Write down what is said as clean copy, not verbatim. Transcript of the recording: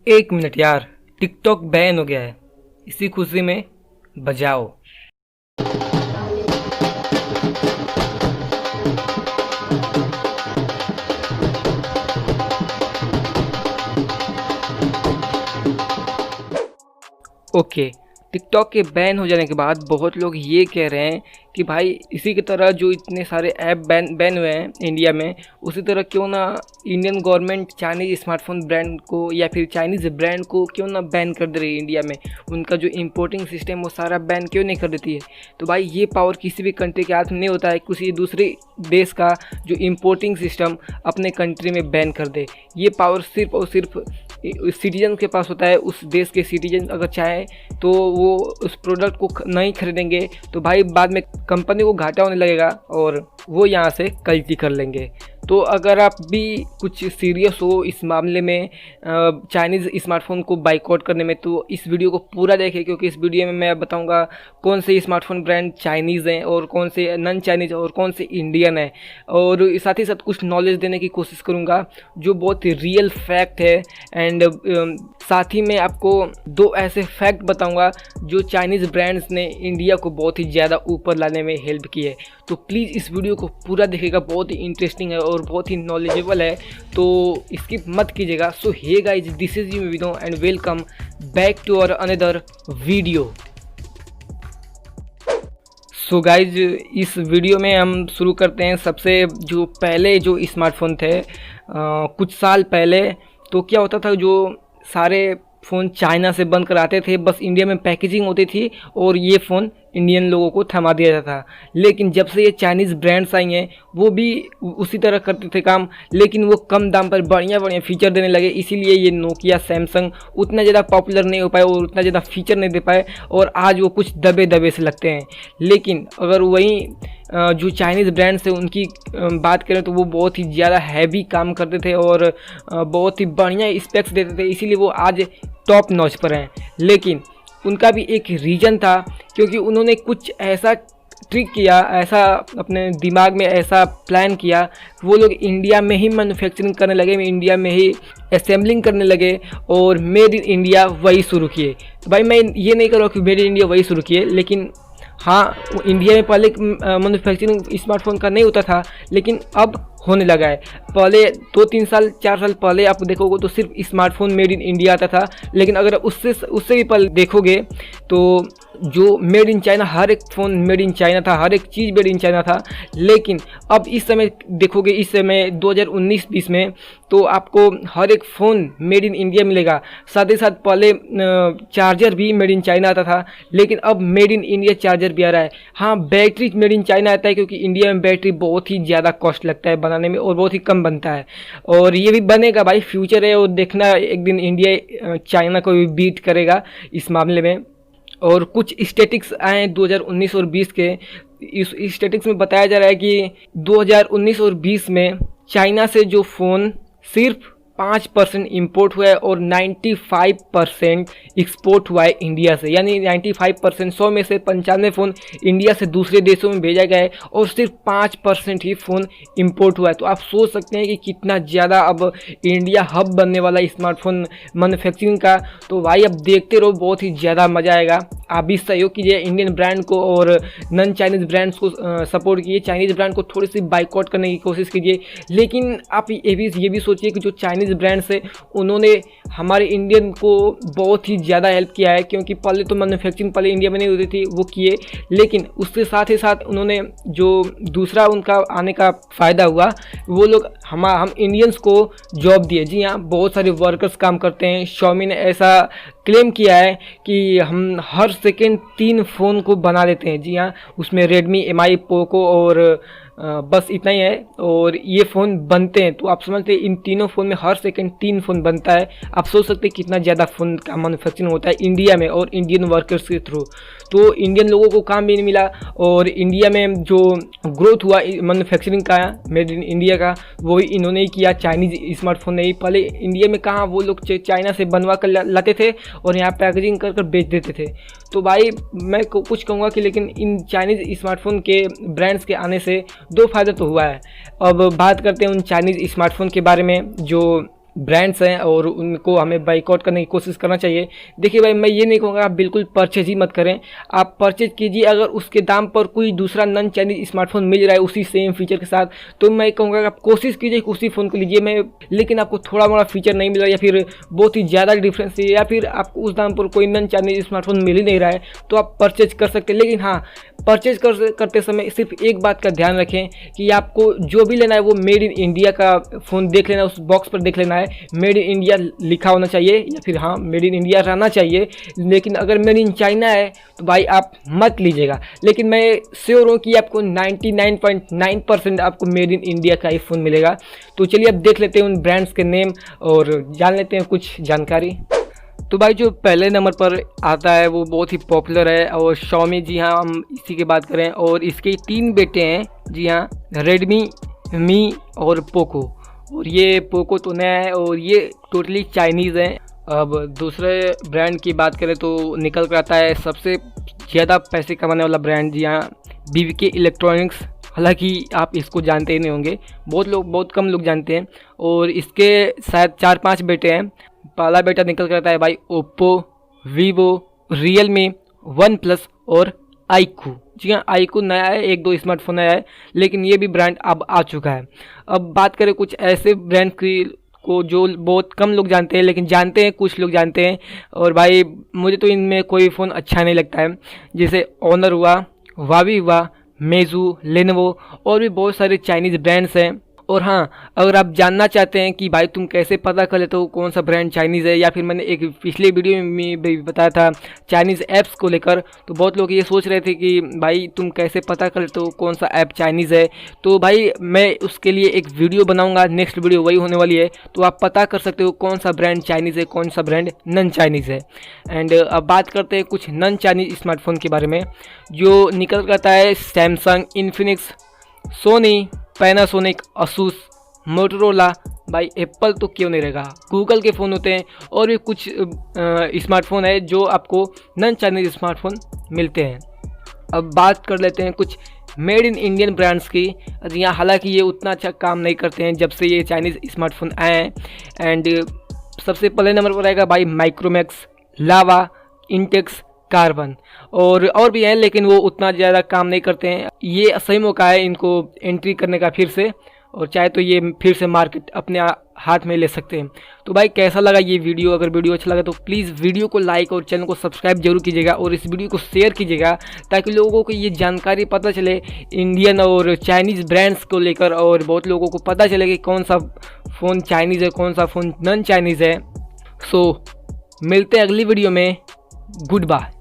एक मिनट यार, TikTok ban हो गया है। इसी खुशी में बजाओ। ओके, टिकटॉक के बैन हो जाने के बाद बहुत लोग ये कह रहे हैं कि भाई इसी की तरह जो इतने सारे ऐप बैन बैन हुए हैं इंडिया में, उसी तरह क्यों ना Indian government Chinese smartphone brand को या फिर चाइनीज़ ब्रांड को क्यों ना बैन कर दे रही है इंडिया में। उनका जो इंपोर्टिंग सिस्टम वो सारा बैन क्यों नहीं कर देती है। तो भाई ये पावर किसी भी कंट्री के हाथ में नहीं होता है किसी दूसरे देश का जो इंपोर्टिंग सिस्टम अपने कंट्री में बैन कर दे। ये पावर सिर्फ और सिर्फ सिटीजन के पास होता है। उस देश के सिटीजन अगर चाहे तो वो उस प्रोडक्ट को नहीं खरीदेंगे तो भाई बाद में कंपनी को घाटा होने लगेगा और वो यहाँ से कल्टी कर लेंगे। तो अगर आप भी कुछ सीरियस हो इस मामले में चाइनीज़ स्मार्टफोन को बाइकआउट करने में, तो इस वीडियो को पूरा देखें, क्योंकि इस वीडियो में मैं बताऊंगा कौन से स्मार्टफोन ब्रांड चाइनीज़ हैं और कौन से नॉन चाइनीज़ और कौन से इंडियन हैं। और साथ ही साथ कुछ नॉलेज देने की कोशिश करूंगा जो बहुत ही रियल फैक्ट है। एंड साथ ही मैं आपको दो ऐसे फैक्ट बताऊंगा जो चाइनीज़ ब्रांड्स ने इंडिया को बहुत ही ज़्यादा ऊपर लाने में हेल्प की है। तो प्लीज़ इस वीडियो को पूरा देखिएगा, बहुत ही इंटरेस्टिंग है और बहुत ही नॉलेजेबल है, तो स्किप मत कीजिएगा। So hey guys, this is यू विदो and welcome back to our another video. So guys, इस वीडियो में हम शुरू करते हैं सबसे जो पहले जो स्मार्टफोन थे कुछ साल पहले। तो क्या होता था, जो सारे फ़ोन चाइना से बन कर आते थे, बस इंडिया में पैकेजिंग होती थी और ये फ़ोन इंडियन लोगों को थमा दिया जाता था। लेकिन जब से ये चाइनीज़ ब्रांड्स आई हैं वो भी उसी तरह करते थे काम, लेकिन वो कम दाम पर बढ़िया बढ़िया फीचर देने लगे। इसीलिए ये नोकिया सैमसंग उतना ज़्यादा पॉपुलर नहीं हो पाए और उतना ज़्यादा फीचर नहीं दे पाए और आज वो कुछ दबे दबे से लगते हैं। लेकिन अगर वहीं जो चाइनीज़ ब्रांड्स हैं उनकी बात करें तो वो बहुत ही ज़्यादा हैवी काम करते थे और बहुत ही बढ़िया स्पेक्स देते थे, इसीलिए वो आज टॉप नॉच पर हैं। लेकिन उनका भी एक रीज़न था, क्योंकि उन्होंने कुछ ऐसा ट्रिक किया, ऐसा अपने दिमाग में ऐसा प्लान किया, वो लोग इंडिया में ही मैन्युफैक्चरिंग करने लगे, इंडिया में ही असेंबलिंग करने लगे और मेड इन इंडिया वही शुरू किए। तो भाई मैं ये नहीं कर रहा कि मेड इन इंडिया वही शुरू किए, लेकिन हाँ, इंडिया में पहले मैन्युफैक्चरिंग स्मार्टफोन का नहीं होता था, लेकिन अब होने लगा है। पहले 2-3 साल 4 साल पहले आप देखोगे तो सिर्फ स्मार्टफोन मेड इन इंडिया आता था, लेकिन अगर उससे भी पहले देखोगे तो जो मेड इन चाइना, हर एक फ़ोन मेड इन चाइना था, हर एक चीज़ मेड इन चाइना था। लेकिन अब इस समय देखोगे, इस समय 2019-20 में तो आपको हर एक फ़ोन मेड इन इंडिया मिलेगा। साथ ही साथ पहले चार्जर भी मेड इन चाइना आता था, लेकिन अब मेड इन इंडिया चार्जर भी आ रहा है। हाँ, बैटरी मेड इन चाइना आता है, क्योंकि इंडिया में बैटरी बहुत ही ज़्यादा कॉस्ट लगता है बनाने में और बहुत ही कम बनता है, और ये भी बनेगा भाई, फ्यूचर है और देखना एक दिन इंडिया चाइना को भी बीट करेगा इस मामले में। और कुछ स्टैटिक्स आए 2019 और 20 के, इस स्टैटिक्स में बताया जा रहा है कि 2019 और 20 में चाइना से जो फ़ोन सिर्फ 5% इम्पोर्ट हुआ है और 95% एक्सपोर्ट हुआ है इंडिया से। यानी 95%, 100 में से 95 फ़ोन इंडिया से दूसरे देशों में भेजा गया है और सिर्फ 5% ही फ़ोन इम्पोर्ट हुआ है। तो आप सोच सकते हैं कि कितना ज़्यादा अब इंडिया हब बनने वाला है स्मार्टफोन मैन्युफैक्चरिंग का। तो भाई अब देखते रहो, बहुत ही ज़्यादा मज़ा आएगा। आप भी सहयोग कीजिए इंडियन ब्रांड को और नॉन चाइनीज़ ब्रांड्स को सपोर्ट कीजिए, चाइनीज़ ब्रांड को थोड़ी सी बाइकआउट करने की कोशिश कीजिए। लेकिन आप ये भी सोचिए कि जो चाइनीज़ ब्रांड्स है उन्होंने हमारे इंडियन को बहुत ही ज़्यादा हेल्प किया है, क्योंकि पहले तो मैन्युफैक्चरिंग पहले इंडिया में नहीं होती थी, वो किए, लेकिन उसके साथ ही साथ उन्होंने जो दूसरा उनका आने का फ़ायदा हुआ, वो लोग हम इंडियंस को जॉब दिए। जी हाँ, बहुत सारे वर्कर्स काम करते हैं। Xiaomi ने ऐसा क्लेम किया है कि हम हर सेकेंड 3 फ़ोन को बना देते हैं। जी हाँ, उसमें रेडमी, MI, पोको और बस इतना ही है, और ये फ़ोन बनते हैं। तो आप समझते हैं इन तीनों फ़ोन में हर सेकंड 3 फ़ोन बनता है। आप सोच सकते हैं कितना ज़्यादा फ़ोन का मैन्युफैक्चरिंग होता है इंडिया में और इंडियन वर्कर्स के थ्रू। तो इंडियन लोगों को काम भी नहीं मिला और इंडिया में जो ग्रोथ हुआ मैन्युफैक्चरिंग का, मेड इन इंडिया का, वो इन्होंने ही किया, चाइनीज़ स्मार्टफोन नहीं। पहले इंडिया में कहाँ वो लोग चाइना से बनवा कर लाते थे और यहाँ पैकेजिंग कर कर बेच देते थे। तो भाई मैं कुछ कहूँगा कि लेकिन इन चाइनीज़ स्मार्टफोन के ब्रांड्स के आने से 2 फ़ायदा तो हुआ है। अब बात करते हैं उन चाइनीज़ स्मार्टफोन के बारे में जो ब्रांड्स हैं और उनको हमें बाइकआउट करने की कोशिश करना चाहिए। देखिए भाई, मैं ये नहीं कहूँगा आप बिल्कुल परचेज ही मत करें, आप परचेज कीजिए। अगर उसके दाम पर कोई दूसरा नॉन चाइनीज स्मार्टफोन मिल रहा है उसी सेम फीचर के साथ, तो मैं कहूँगा कि आप कोशिश कीजिए कि उसी फ़ोन को लीजिए। मैं लेकिन आपको थोड़ा मोड़ा फीचर नहीं मिल रहा या फिर बहुत ही ज़्यादा डिफरेंस है या फिर आपको उस दाम पर कोई नॉन चाइनीज स्मार्टफोन मिल ही नहीं रहा है, तो आप परचेज कर सकते हैं। लेकिन हाँ, परचेज करते समय सिर्फ एक बात का ध्यान रखें कि आपको जो भी लेना है वो मेड इन इंडिया का फ़ोन देख लेना, उस बॉक्स पर देख लेना है मेड इन इंडिया लिखा होना चाहिए या फिर हाँ मेड इन इंडिया रहना चाहिए। लेकिन अगर मेड इन चाइना है तो भाई आप मत लीजिएगा। लेकिन मैं श्योर हूँ कि आपको 99.9% आपको मेड इन इंडिया का ही फ़ोन मिलेगा। तो चलिए अब देख लेते हैं उन ब्रांड्स के नेम और जान लेते हैं कुछ जानकारी। तो भाई जो पहले नंबर पर आता है वो बहुत ही पॉपुलर है और Xiaomi, जी हाँ हम इसी की बात करें। और इसके 3 बेटे हैं, जी हाँ, Redmi, मी और पोको। और ये पोको तो नया है और ये टोटली चाइनीज़ है। अब दूसरे ब्रांड की बात करें तो निकल कर आता है सबसे ज़्यादा पैसे कमाने वाला ब्रांड, जी हाँ, BBK इलेक्ट्रॉनिक्स। हालांकि आप इसको जानते ही नहीं होंगे, बहुत कम लोग जानते हैं। और इसके शायद 4-5 बेटे हैं। पहला बेटा निकल कर आता है भाई Oppo, Vivo, Realme, one plus और आईकू। जी हाँ, आईकू नया है, 1-2 स्मार्टफोन नया है, लेकिन ये भी ब्रांड अब आ चुका है। अब बात करें कुछ ऐसे ब्रांड की को जो बहुत कम लोग जानते हैं, लेकिन जानते हैं कुछ लोग जानते हैं। और भाई मुझे तो इनमें कोई फ़ोन अच्छा नहीं लगता है, जैसे ऑनर हुआ, वावी हुआ, मेजू, लेनोवो और भी बहुत सारे चाइनीज़ ब्रांड्स हैं। और हाँ, अगर आप जानना चाहते हैं कि भाई तुम कैसे पता कर लेते हो कौन सा ब्रांड चाइनीज़ है, या फिर मैंने एक पिछले वीडियो में भी बताया था चाइनीज़ ऐप्स को लेकर, तो बहुत लोग ये सोच रहे थे कि भाई तुम कैसे पता कर लेते हो कौन सा ऐप चाइनीज़ है। तो भाई मैं उसके लिए एक वीडियो बनाऊंगा, नेक्स्ट वीडियो वही होने वाली है, तो आप पता कर सकते हो कौन सा ब्रांड चाइनीज़ है, कौन सा ब्रांड नॉन चाइनीज़ है। एंड अब बात करते हैं कुछ नॉन चाइनीज़ स्मार्टफोन के बारे में जो निकल करता है Samsung, Infinix, Sony, Panasonic, Asus, Motorola. भाई एप्पल तो क्यों नहीं रहेगा, गूगल के फ़ोन होते हैं। और भी कुछ स्मार्टफोन है जो आपको नॉन चाइनीज स्मार्टफोन मिलते हैं। अब बात कर लेते हैं कुछ मेड इन इंडियन ब्रांड्स की। यहाँ हालांकि ये उतना अच्छा काम नहीं करते हैं जब से ये चाइनीज़ स्मार्टफोन आए हैं। एंड सबसे पहले नंबर पर रहेगा भाई माइक्रोमैक्स, लावा, इंटेक्स, कार्बन और भी हैं, लेकिन वो उतना ज़्यादा काम नहीं करते हैं। ये सही मौका है इनको एंट्री करने का फिर से, और चाहे तो ये फिर से मार्केट अपने हाथ में ले सकते हैं। तो भाई कैसा लगा ये वीडियो? अगर वीडियो अच्छा लगा तो प्लीज़ वीडियो को लाइक और चैनल को सब्सक्राइब जरूर कीजिएगा और इस वीडियो को शेयर कीजिएगा ताकि लोगों को ये जानकारी पता चले इंडियन और चाइनीज़ ब्रांड्स को लेकर, और बहुत लोगों को पता चले कि कौन सा फ़ोन चाइनीज़ है, कौन सा फ़ोन नॉन चाइनीज़ है। सो मिलते हैं अगली वीडियो में। Good bye.